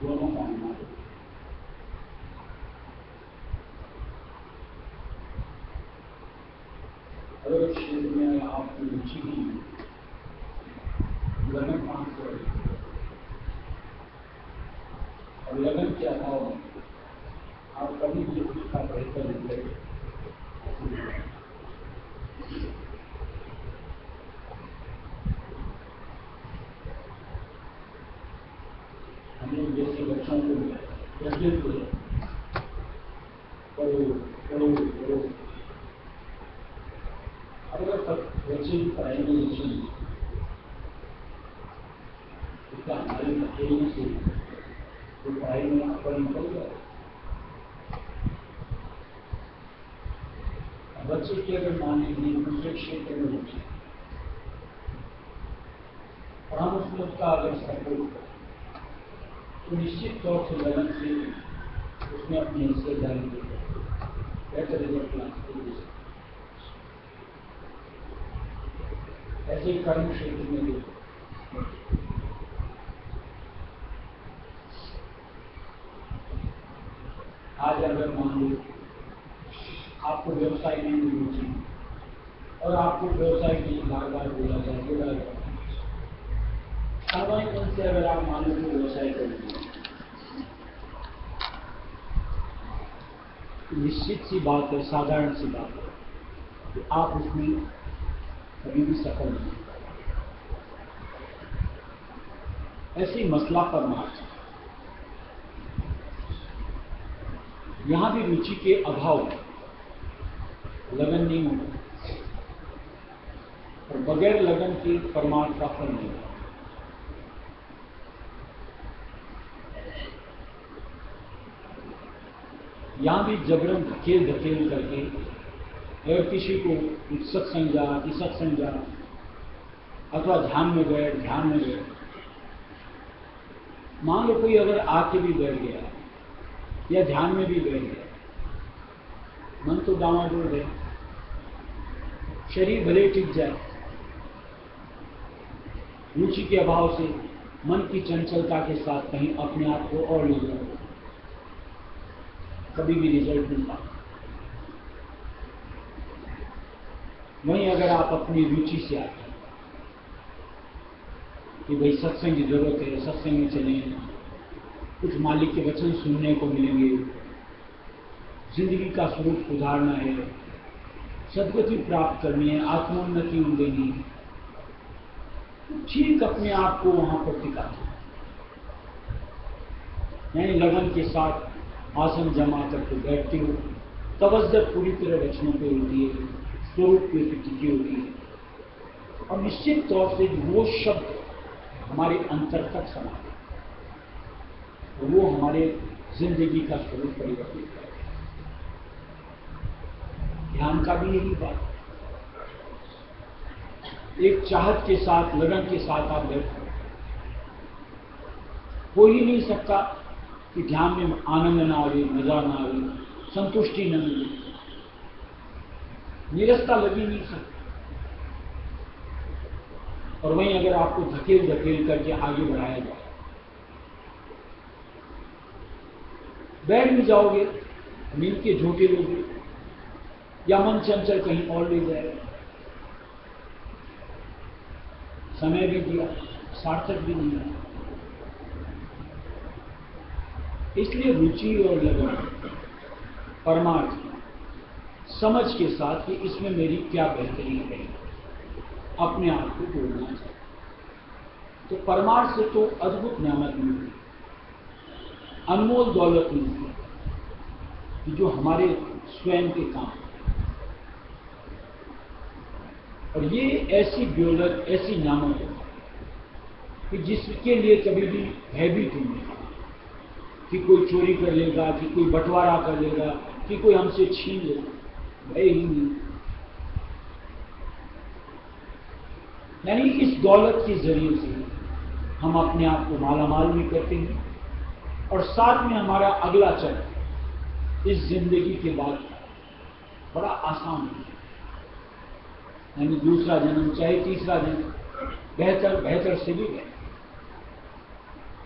दोनों का होना है। अगर उस क्षेत्र में आपकी रुचि नहीं है, लगन काम कर और लगन के अभाव में आप कभी भी उसका बेहतर रिजल्ट हम लोग जैसे बच्चों को कहते थे पढ़ो पढ़ो पढ़ो, अगर तक बच्चे की पढ़ाई में रुचि नहीं उसका हमारे बच्चों से तो पढ़ाई में अपर निकल जाए। बच्चे की अगर मान लीजिए दूसरे क्षेत्र में रुचि और हम उसमें उसका अगर सपोर्ट करें तो निश्चित तौर से लगन से उसमें अपनी हिस्सेदारी देकर बेहतर रिजल्ट ला सकते। ऐसे ही कर्म क्षेत्र में भी आज अगर मान लो आपको व्यवसाय में रुचि और आपको व्यवसाय के लिए बार बार बोला जाए मन से अगर आप मान लो कि व्यवसाय करेंगे तो निश्चित सी बात है, साधारण सी बात है कि आप उसमें कभी भी सफल नहीं। ऐसे ही मसला परमार्थ, यहां भी रुचि के अभाव लगन नहीं होगा और बगैर लगन के परमार्थ का फल नहीं होगा। यहां भी जबरन धकेल धकेल करके अगर किसी को सत्संग जा कि सत्संग जा अथवा ध्यान में गए, मान लो कोई अगर आके भी बैठ गया या ध्यान में भी बैठ गया, मन तो डामाडोल है, शरीर भले टिक जाए, रुचि के अभाव से मन की चंचलता के साथ कहीं अपने आप को और ले जाए, कभी भी रिजल्ट नहीं पाते। वहीं अगर आप अपनी रुचि से आते हैं कि भाई सत्संग की जरूरत है, सत्संग में चलें, कुछ मालिक के वचन सुनने को मिलेंगे, जिंदगी का स्वरूप सुधारना है, सद्गति प्राप्त करनी है, आत्मोन्नति देनी है, ठीक अपने आप को वहां पर टिकाते हैं, यानी लगन के साथ आसन जमा करके बैठते हो, तवज्जो पूरी तरह वचनों पे होती है, स्वरूप पे टिकी होती है और निश्चित तौर से वो शब्द हमारे अंतर तक समाते हैं, वो हमारे जिंदगी का स्वरूप परिवर्तित करते हैं। ध्यान का भी यही बात, एक चाहत के साथ, लगन के साथ आप बैठो, हो ही नहीं सकता कि ध्यान में आनंद ना आवे, मजा ना आवे, संतुष्टि न मिले, निरस्ता लगी नहीं सकती। और वहीं अगर आपको धकेल धकेल करके आगे बढ़ाया जाए, बैठ भी जाओगे, नींद के झोंके लोगे या मन चंचल कहीं और ले जाएगा, समय भी दिया, सार्थक भी नहीं है। इसलिए रुचि और लगन, परमार्थ, समझ के साथ कि इसमें मेरी क्या बेहतरी है, अपने आप को जोड़ना चाहिए। तो परमार्थ से तो अद्भुत नेमत मिलती है, अनमोल दौलत मिलती है कि जो हमारे स्वयं के काम, और ये ऐसी दौलत, ऐसी नेमत है कि जिसके लिए कभी भी भयभीत नहीं कि कोई चोरी कर लेगा, कि कोई बंटवारा कर लेगा, कि कोई हमसे छीन लेगा, भय ही नहीं। यानी इस दौलत के जरिए से हम अपने आप को मालामाल भी करते हैं और साथ में हमारा अगला चरण इस जिंदगी के बाद बड़ा आसान है। यानी दूसरा जन्म चाहे तीसरा जन्म बेहतर से भी बेहतर।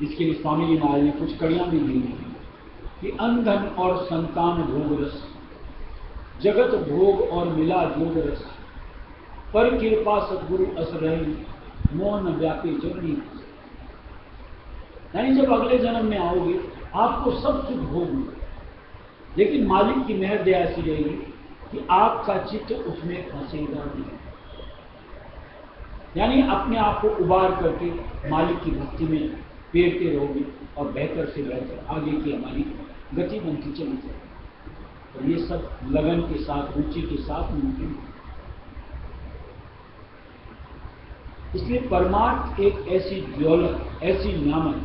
इसके लिए स्वामी जी महाराज ने कुछ कड़ियां भी दी हैं कि अंधन और संतान भोग रस, जगत भोग और मिला जोग रस, पर कृपा सदगुरु अस रही, मौन व्यापी जगनी। यानी जब अगले जन्म में आओगे आपको सब सुख भोग मिले, लेकिन मालिक की मेहर दया ऐसी रहेगी कि आपका चित्त उसमें फंसेगा नहीं। यानी अपने आप को उबार करके मालिक की भक्ति में पेरते रहोगे और बेहतर से बेहतर आगे की हमारी गति बनती चली जाएगी। और ये सब लगन के साथ, रुचि के साथ मुमकिन है। इसलिए परमार्थ एक ऐसी दौलत, ऐसी नियामत,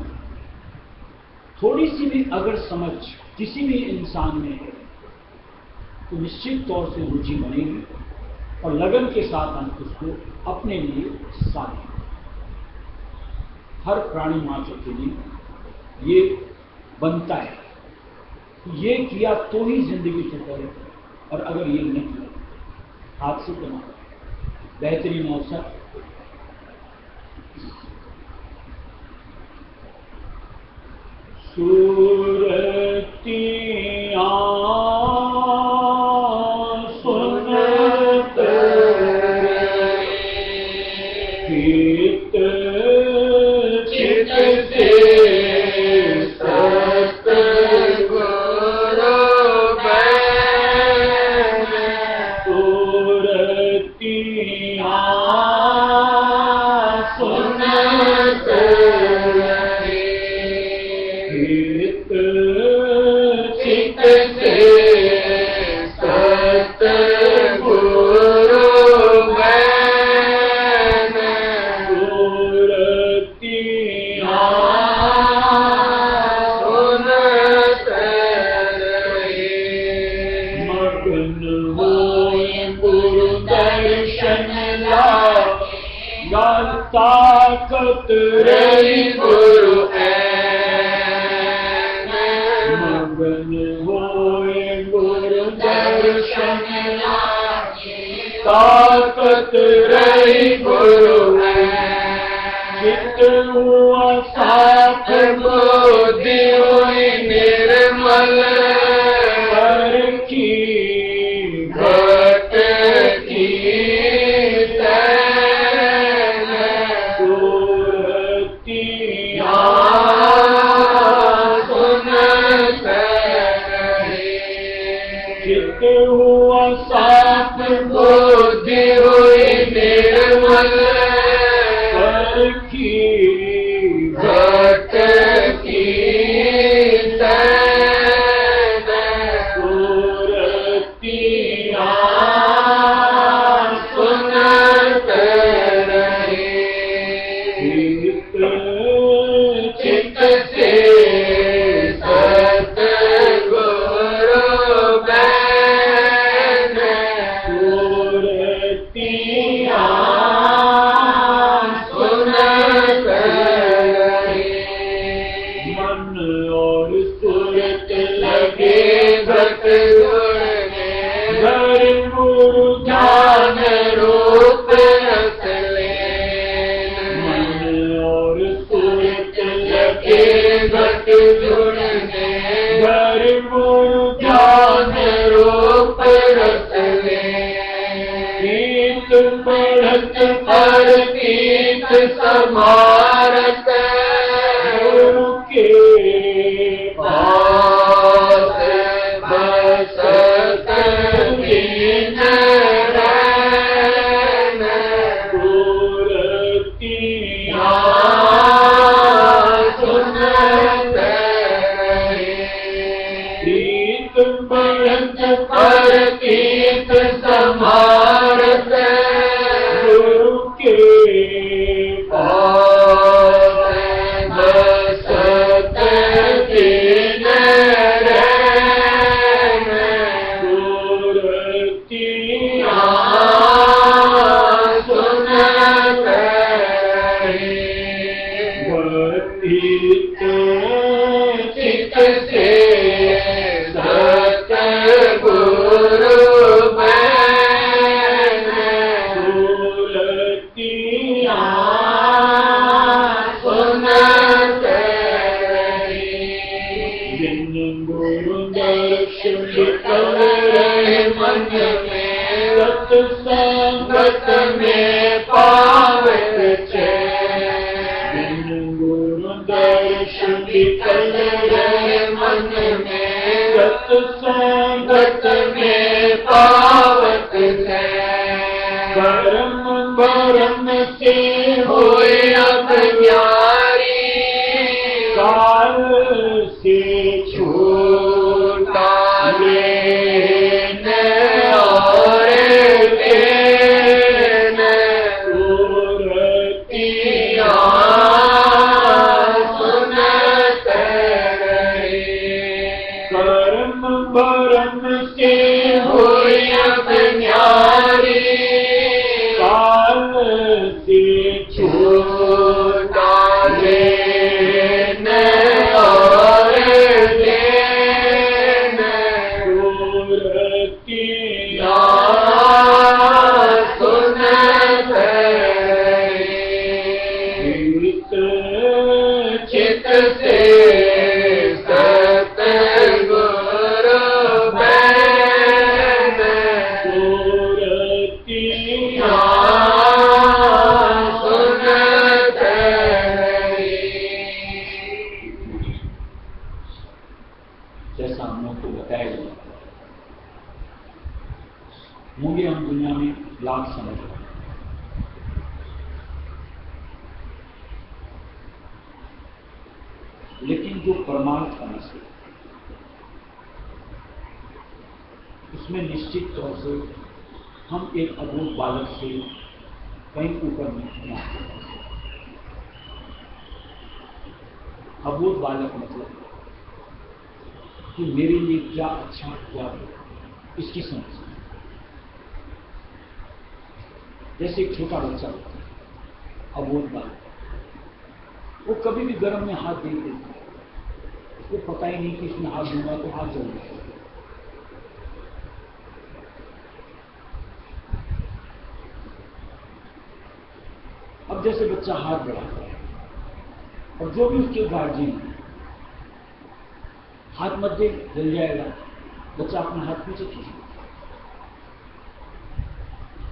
थोड़ी सी भी अगर समझ किसी भी इंसान में है तो निश्चित तौर से रुचि बनेगी और लगन के साथ हम उसको अपने लिए साधें। हर प्राणी मात्र के लिए ये बनता है, ये किया तो ही जिंदगी सफल है, और अगर ये नहीं किया हाथ से कमा। बेहतरीन अवसर सूरतियाँ सुनत हित चित से सतगुरु बैन, सूरतियाँ सुनत ताकत रही गुरु मगन होए गुरु दर्शन, ताकत रही गुरु चित हुआ साफ, बुद्धि हुई निर्मल, पर की घट की हुआ साफ, बुद्धि हुई निर्मल, पर की घट की सूरतियाँ सुनत रहे, चित्त से बढ़त पर गीत समारत, गुरु के पास बसत दीन रैन, सूरतियाँ सुनत रहे, गीत बढ़त पर गीत समारत, गुरु के पास बसत दीन रैन, सूरतियाँ सुनत रहे, वर्धित चित्त से सतगुरु सुनत बिन गुरु दर्शन विकल रहे मन में, सत्संगत में पावत चैन। बिन गुरु दर्शन विकल रहे मन में, सत्संगत में पावत चैन। परम परम से होए अब न्यारी, काल से छूटा लेन और देन, सुरतियाँ सुनत रहे। परम परम से होए अब न्यारी, काल से छूटा लेन और देन, सुरतियाँ सुनत रहे। चित से सतगुरु बैन, सुरतियाँ सुनत रहे। जैसा हम लोग को बताया गया, होंगे हम दुनिया में लाख समझ रहे, लेकिन जो परमार्थ का नशा उसमें निश्चित तौर से हम एक अबोध बालक से कहीं ऊपर नहीं आते। अबोध बालक मतलब कि मेरे लिए क्या अच्छा क्या बुरा इसकी समझ। जैसे एक छोटा बच्चा होता है, अबोध बालक, वो कभी भी गर्म में हाथ दे देता है, उसको पता ही नहीं कि इसमें हाथ दूंगा तो हाथ जल जाएगा। अब जैसे बच्चा हाथ बढ़ाता है और जो भी उसके गार्जियन हाथ मत दे जल जाएगा, बच्चा अपना हाथ पीछे खींचता,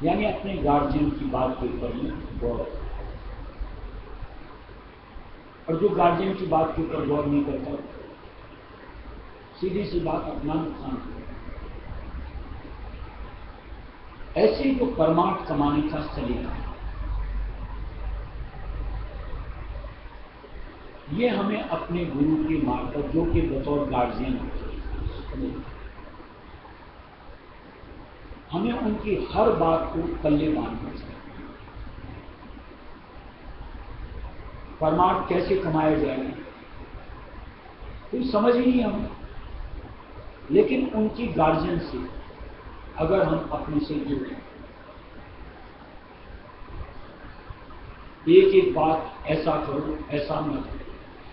यानी अपने गार्जियन की बात के ऊपर में गौर। और जो गार्जियन की बात के ऊपर गौर नहीं करता, सीधी सी बात, अपना नुकसान करता। ऐसे ही जो परमार्थ कमाने का सलीका है, ये हमें अपने गुरु के मार्ग पर, जो कि बतौर गार्जियन हमें उनकी हर बात को पल्ले बांधना चाहिए। परमार्थ कैसे कमाया जाएगा कोई समझ ही नहीं हमें, लेकिन उनकी गार्जियन से अगर हम अपने से जुड़े, एक एक बात ऐसा करो ऐसा मत करो,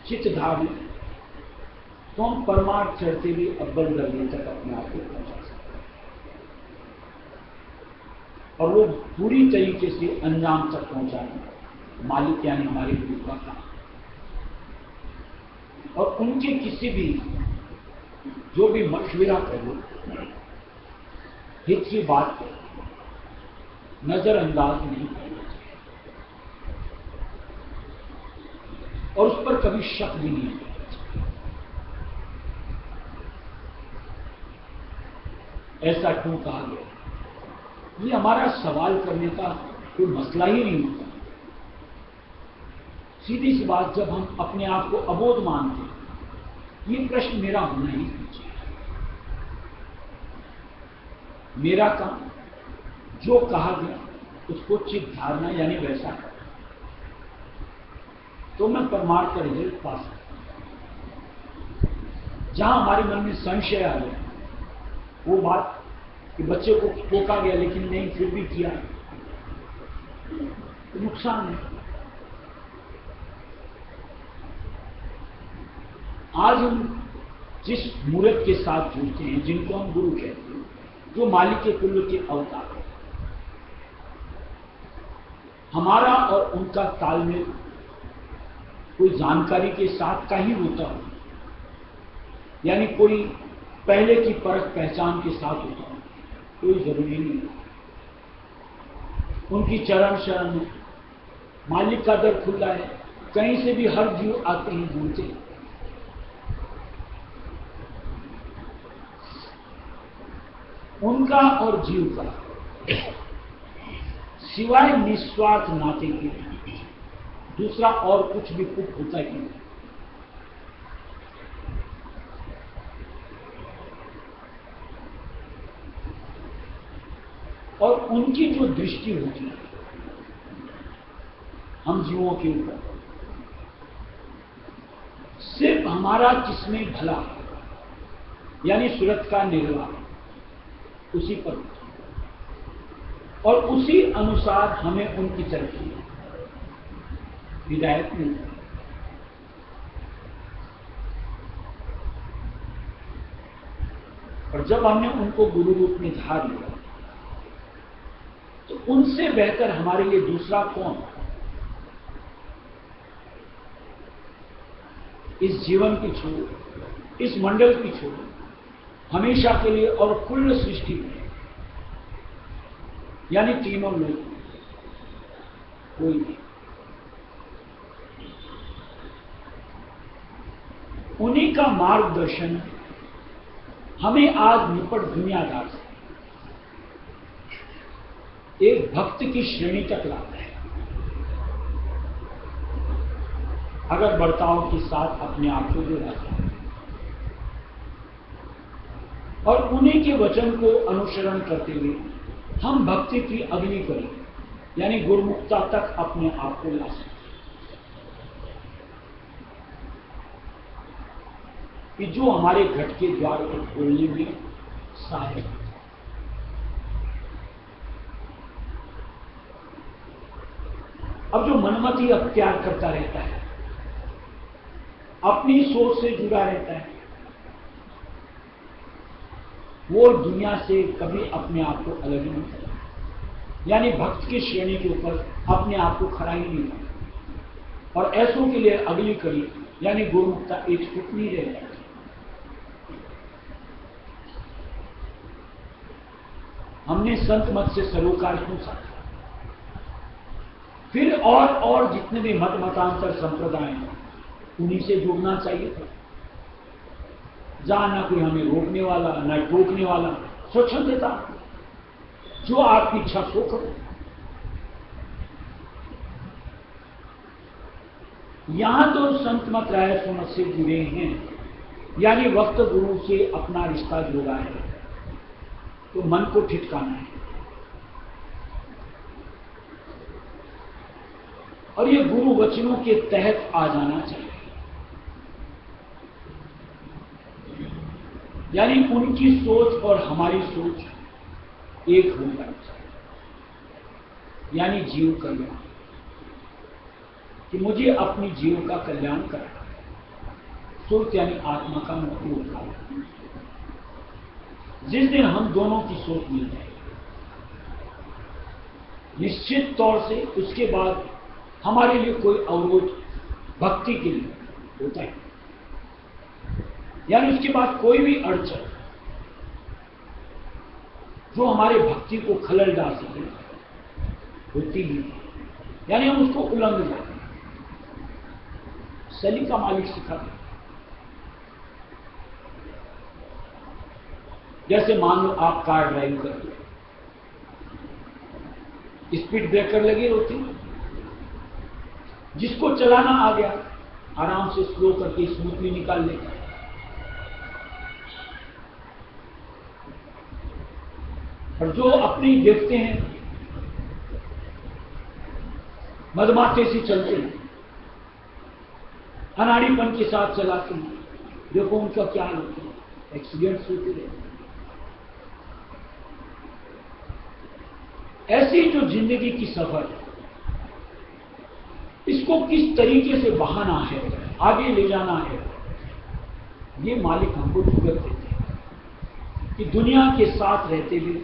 चित्त धारण, तो हम परमार्थ चढ़ते हुए अव्वल दर्जे तक अपने आप को पहुंचा सकते हैं। और वो पूरी तरीके से अंजाम तक पहुंचाना मालिक यानी हमारे गुरु का काम। और उनके किसी भी जो भी मशविरा करो, हित की बात करो, नजरअंदाज नहीं करना चाहिए और उस पर कभी शक भी नहीं करना चाहिए। ऐसा क्यों कहा गया? ये हमारा सवाल करने का कोई मसला ही नहीं होता। सीधी सी बात, जब हम अपने आप को अबोध मानते हैं, ये प्रश्न मेरा होना ही चाहिए। मेरा काम जो कहा गया उसको चित्त धारणा यानी वैसा करना, तो मैं परमार्थ का रिजल्ट पा सकता हूं। जहां हमारे मन में संशय आ गया, वो बात कि बच्चे को टोका गया लेकिन नहीं फिर भी किया, तो नुकसान है। आज हम जिस मूर्त के साथ जुड़ते हैं, जिनको हम गुरु कहते हैं, जो मालिक के कुल के अवतार हैं, हमारा और उनका तालमेल कोई जानकारी के साथ का ही होता हो, यानी कोई पहले की परख पहचान के साथ होता है, कोई जरूरी नहीं। उनकी चरण शरण में मालिक का दर खुला है, कहीं से भी हर जीव आते ही जुड़ते हैं। उनका और जीव का सिवाय निस्वार्थ नाते के दूसरा और कुछ भी कुछ होता ही नहीं। और उनकी जो दृष्टि होती है हम जीवों के ऊपर, सिर्फ हमारा किसमें भला यानी सूरत का निर्वाह उसी पर, और उसी अनुसार हमें उनकी तरफ हिदायत मिलती है। और जब हमने उनको गुरु रूप में धार लिया तो उनसे बेहतर हमारे लिए दूसरा कौन? इस जीवन की छोड़, इस मंडल की छोड़, हमेशा के लिए और कुल सृष्टि में यानी तीनों लोग कोई नहीं। उन्हीं का मार्गदर्शन हमें आज निपट दुनियादार से एक भक्त की श्रेणी तक लाता है, अगर बर्ताव के साथ अपने आप को जोड़ा जाए और उन्हीं के वचन को अनुसरण करते हुए हम भक्ति की अग्नि करें, यानी गुरुमुक्ता तक अपने आप को ला सकें। कि जो हमारे घट के द्वार को खोलने में सहायक है। अब जो मनमती अख्तियार करता रहता है, अपनी सोच से जुड़ा रहता है, वो दुनिया से कभी अपने आप को अलग नहीं करता, यानी भक्त की श्रेणी के ऊपर अपने आप को खड़ा ही नहीं करता। और ऐसों के लिए अगली कड़ी यानी गुरुमुक्ता एक फुट नहीं रह जाती। हमने संत मत से सरोकार क्यों साधा? फिर और जितने भी मत मतांतर संप्रदाय हैं उन्हीं से जुड़ना चाहिए था, जहां ना कोई हमें रोकने वाला न टोकने वाला, स्वच्छंदता, जो आपकी इच्छा सो करो। यहां तो संत मत राय सुमत से जुड़े हैं, यानी वक्त गुरु से अपना रिश्ता जोड़ा है, तो मन को ठिठकाना है। और ये गुरु वचनों के तहत आ जाना चाहिए, यानी उनकी सोच और हमारी सोच एक हो जानी चाहिए, यानी जीव कल्याण, कि मुझे अपनी जीव का कल्याण करना, सोच यानी आत्मा का मुक्ति उठाना। जिस दिन हम दोनों की सोच मिल जाए निश्चित तौर से उसके बाद हमारे लिए कोई अवरोध भक्ति के लिए होता है, यानी उसके बाद कोई भी अड़चन जो हमारे भक्ति को खलल डाल सके होती ही, यानी हम उसको उल्लंघन करते हैं। सलीका का मालिक सिखाते, जैसे मान लो आप कार ड्राइव करते हो, स्पीड ब्रेकर लगे होते, जिसको चलाना आ गया आराम से स्लो करके स्मूथली निकाल लेगा। और जो अपनी देखते हैं मदमाते से चलते हैं, अनाड़ीपन के साथ चलाते हैं, देखो उनका क्या हाल होता है, एक्सीडेंट्स होते रहते हैं। ऐसी जो जिंदगी की सफर है, इसको किस तरीके से बहाना है, आगे ले जाना है, ये मालिक हमको जुगत देते हैं कि दुनिया के साथ रहते हुए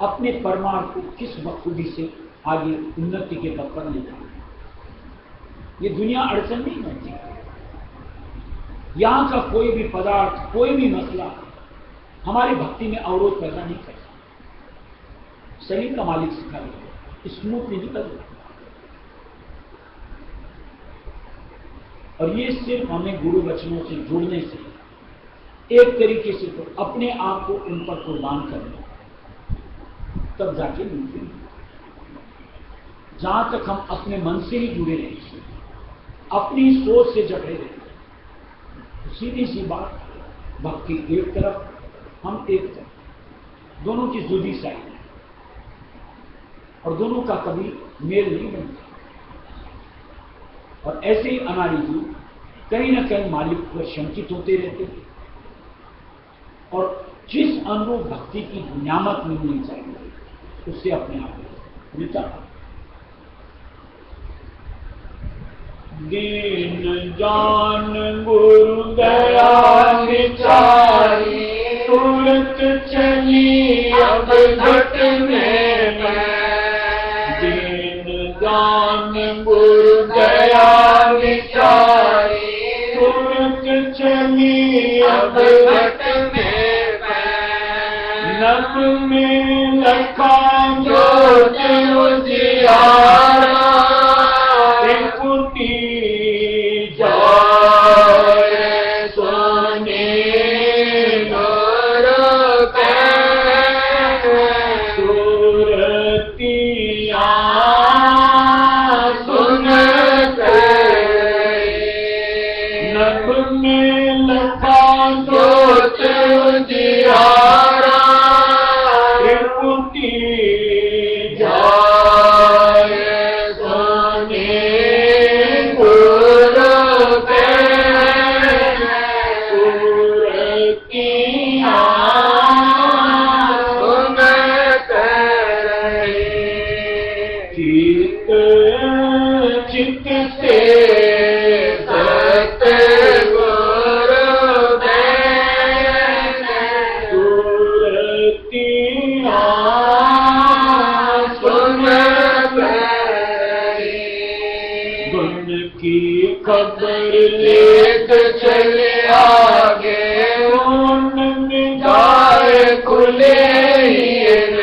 अपने परमार्थ को किस बखूबी से आगे उन्नति के पथ पर ले जाना। ये दुनिया अड़चन नहीं बनती, यहां का कोई भी पदार्थ, कोई भी मसला हमारी भक्ति में अवरोध पैदा नहीं करता। शरीर का मालिक सिखा रहे, स्मूथली निकल रहा। और ये सिर्फ हमें गुरु वचनों से जुड़ने से, एक तरीके से तो अपने आप को उन पर कुर्बान करना, तब जाके मिलते हैं। जहां तक हम अपने मन से ही जुड़े रहे, अपनी सोच से जकड़े रहे, सीधी सी बात, भक्ति एक तरफ, हम एक तरफ, दोनों की जुदी साइड है और दोनों का कभी मेल नहीं बनता। और ऐसे ही अनाड़ी जी कहीं ना कहीं मालिक पर शंकित होते रहते हैं और जिस अनुरूप भक्ति की नियामत मिलनी चाहिए उससे अपने आप मिलता है। दीन जान गुरु दया विचारी, तुरंत चली अब घट में मैं। दीन जान गुरु दया विचारी, तुरंत चली अब घट में मैं। नभ में लखा जोत उजियारा, फूटी जाए सोने नूर के, सूरतियाँ सुनते। नभ में लखा जोत उजियारा, फूटी जाए सोने चित से सत गुरु देन, सूरतियाँ सुनत रही। गुण की खबर लेत चले आगे, मन में जाए खुले ही न।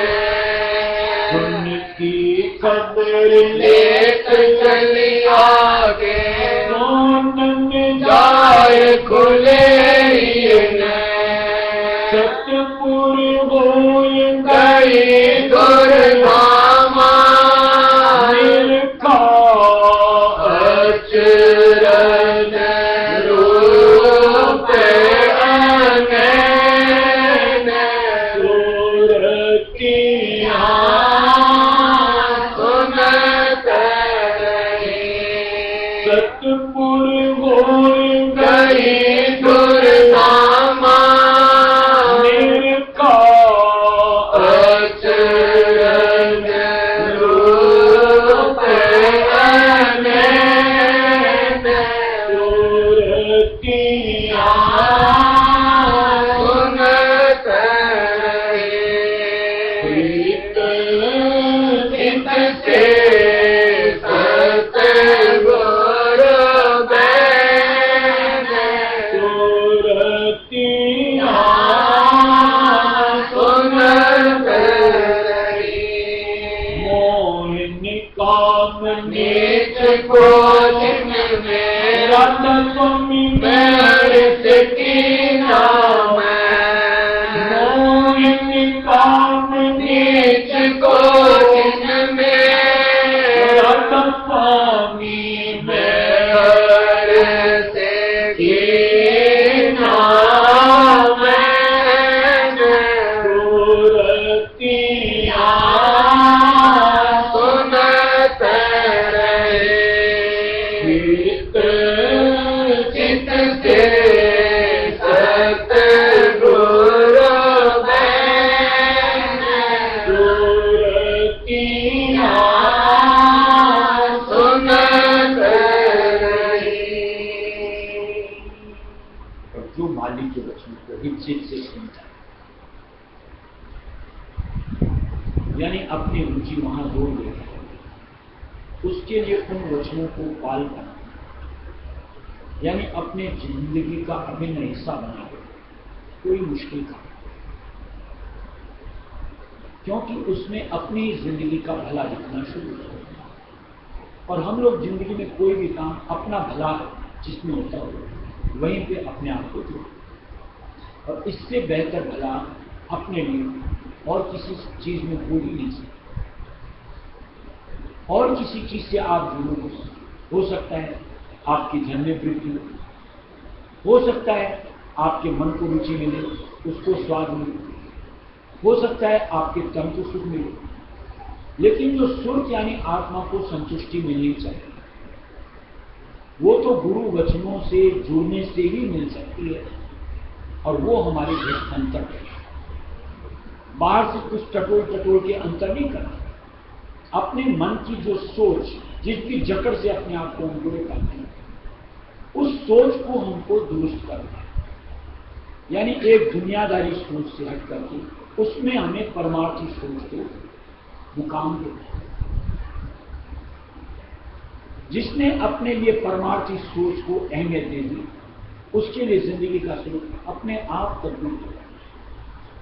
गुण की खबर लेत चली आगे, मन में जाए खुले ही न। सतपुर होय गई दुर्धामा, निरखा अचरज रूप अनैन, सूरतियाँ सुनत रही। सतपुर होय गई दुर्धामा, निरखा अचरज रूप अनैन, सूरतियाँ सुनत रही। चित से सत गुरु देन, सूरतियाँ सुनत रही। मोहिनी काम नीच को जिन मेरा स्वामी मेरे से कीना मैं। मोहिनी काम नीच को जिन मेरा स्वामी मेरे से कीना मैंने। सूरतियाँ सुनत रही। चित से सत गुरु देन, सूरतियाँ सुनत रही। और जो मालिक के वचन को ही चित से सुनता है, यानी अपनी रुचि वहां जोड़ देता है, उसके लिए उन वचनों को पाल करना, यानी अपने जिंदगी का अभिन्न हिस्सा बना दो, कोई मुश्किल काम, क्योंकि उसमें अपनी जिंदगी का भला दिखना शुरू हो जाता है। और हम लोग जिंदगी में कोई भी काम अपना भला जिसमें होता हो वहीं पे अपने आप को दो, और इससे बेहतर भला अपने लिए और किसी चीज में हो ही नहीं सकता। और किसी चीज से आप जुड़ो, हो सकता है आपकी धन में वृद्धि हो सकता है आपके मन को रुचि मिले, उसको स्वाद मिले, हो सकता है आपके तन को सुख मिले, लेकिन जो सुख यानी आत्मा को संतुष्टि मिलनी चाहिए, वो तो गुरु वचनों से जुड़ने से ही मिल सकती है, और वो हमारे अंतर है। बाहर से कुछ टटोल के अंतर नहीं करना, अपने मन की जो सोच जिस भी जकड़ से अपने आप को हम जुड़े करते हैं, उस सोच को हमको दुरुस्त करना है। यानी एक दुनियादारी सोच से हट करके उसमें हमें परमार्थी सोच को मुकाम देना है। जिसने अपने लिए परमार्थी सोच को अहमियत दे दी, उसके लिए जिंदगी का स्वरूप अपने आप तब्दील हो,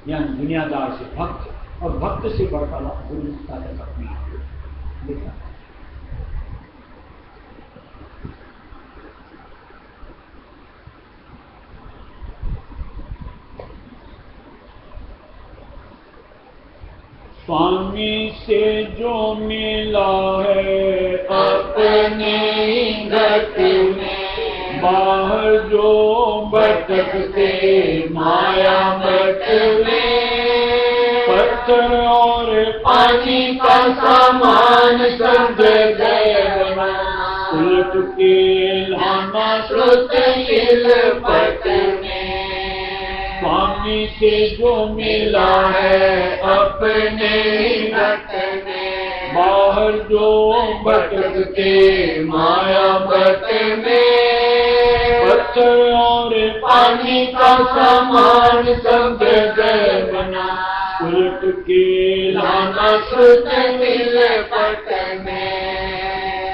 यानी दुनियादार से भक्त और भक्त से बढ़ता गुरुमुखता तक अपने आप को देखा। स्वामी से जो मिला है अपने गत में, बाहर जो भटकते माया मत में, पत्थर और पानी का सामान सब जगह बना, उलट के लाना श्रुत पट में। स्वामी से जो मिला है अपने गत में, बाहर जो भटकते माया मत में, पत्थर और पानी का सामान सब जगह बना, उलट के लाना श्रुत पट में।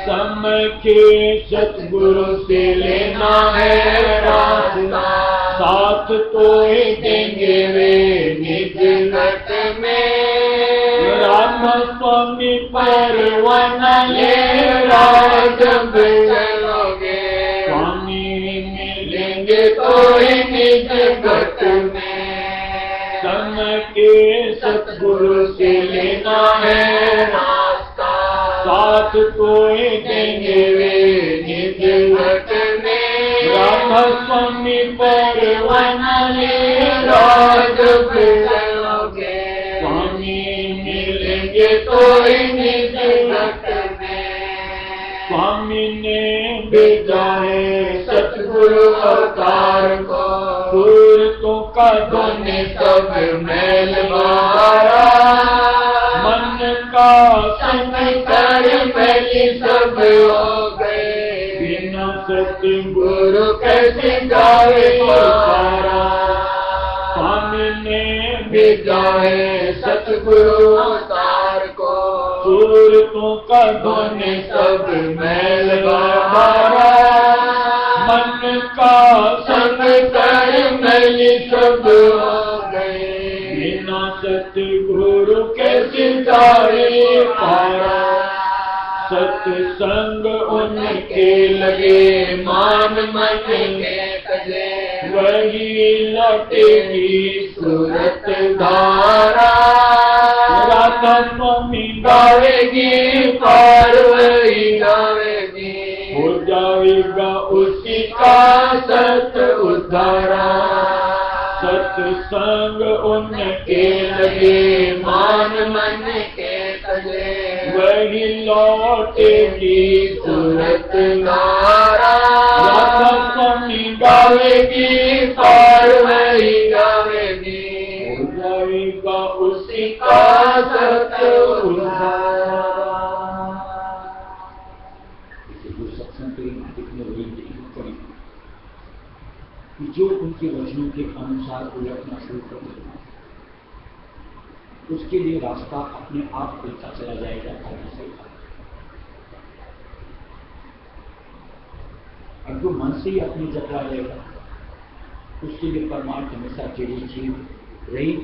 समय के सतगुरु से लेना है रास्ता, साथ तो देंगे वे निज गत में। राम स्वामी परवाना ये राह जब चलोगे, स्वामी मिलेंगे तो ही निज गत में। समय के सतगुरु से लेना है रास्ता, साथ तो देंगे वे निज गत में। राम स्वामी परवाना ये राह जब चलोगे, स्वामी मिलेंगे तो ही निज गत में। स्वामी ने भेजा है सतगुरु अवतार को, सूरतों का दोने सब मैल मारा। मन का संग कर मैली सब हो गए, बिना सतगुरु गुरु कैसे गावे पारा। स्वामी ने भेजा है सतगुरु अवतार को, सूरतों का दोने सब मैल मारा। मन का संग कर मैली सब हो गए, बिना सतगुरु कैसे गावे पारा। सत्संग उनके लगे मान मन के कजे, वही लौटेगी सूरत धारा। राधा स्वामी गावेगी पार्वती गावेगी, हो जाएगा उसी का सत उद्धारा। सत्संग उनके लगे मान मन के तले, वही लौटेगी सूरत धारा। राधा स्वामी गावेगी पार्वती गावेगी, हो जाएगा उसी का सत उद्धारा। सत्संग के दिखने वही करी कि जो उनके वचनों के अनुसार उलटना शुरू कर देना, उसके लिए रास्ता अपने आप खुलता चला जाएगा। और जो मन से ही अपनी जतला रहेगा उसके लिए परमार्थ हमेशा चिरंजीव रही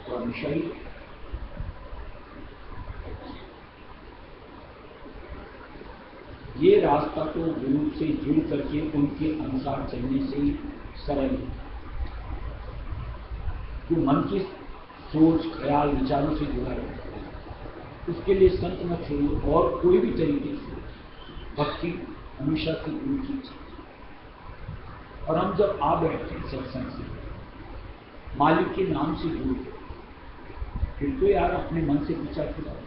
और हमेशा ही। ये रास्ता तो गुरु से जुड़ करके उनके अनुसार चलने से ही सरल है। जो मन की सोच ख्याल विचारों से जुड़ा रहता है उसके लिए संत मत छोड़ो और कोई भी तरीके से भक्ति हमेशा से गुरु की। और हम जब आ बैठते हैं सत्संग से मालिक के नाम से जुड़ते फिर तो यार अपने मन से पीछा छुड़ाओ,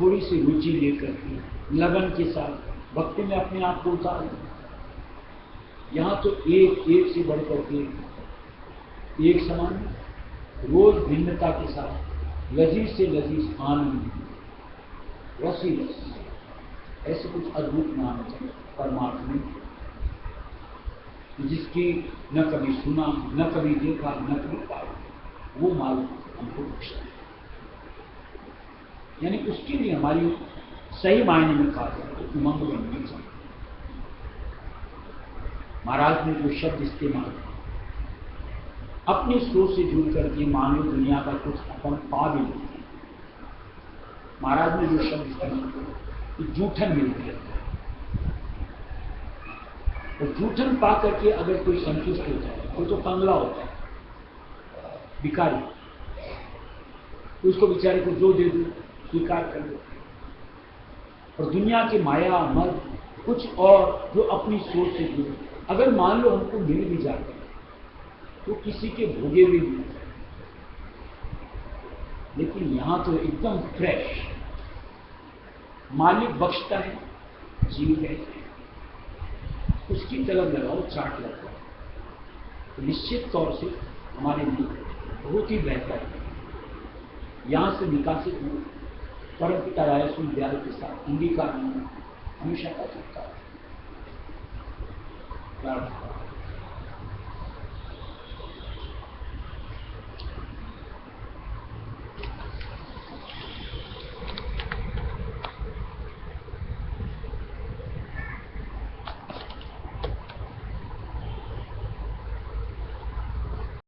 थोड़ी सी रुचि लेकर के लगन के साथ भक्ति में अपने आप को उतार। यहाँ तो एक एक से बढ़कर के एक समान रोज भिन्नता के साथ लजीज से लजीज आनंद रसी रस ऐसे कुछ अद्भुत नाम है परमात्मा जिसकी न कभी सुना न कभी देखा न कभी पाया, वो मालिक हमको बख्शा। यानी उसके लिए हमारी सही मायने में कहा जाए तो उमंग बननी चाहिए। महाराज ने जो शब्द इस्तेमाल अपनी सोच से जुड़ करके मानो दुनिया का कुछ अपन पा भी नहीं। महाराज ने जो शब्द इस्तेमाल किया जूठन मिल गया और जूठन पा करके अगर कोई संतुष्ट हो जाए तो कंगला होता है, भिखारी। उसको बेचारे को जो दे दो स्वीकार कर दो। और दुनिया की माया मद कुछ और जो अपनी सोच से जुड़े अगर मान लो हमको मिल भी जाता है तो किसी के भोगे भी नहीं। लेकिन यहां तो एकदम फ्रेश मालिक बख्शता है, जीव है, उसकी तरफ लगाओ, चाट लगाओ तो निश्चित तौर से हमारे लिए बहुत ही बेहतर है। यहां से निकासित हो परम पिता रायसु विद्यालय के साथ हिंदी का हमेशा का सकता है।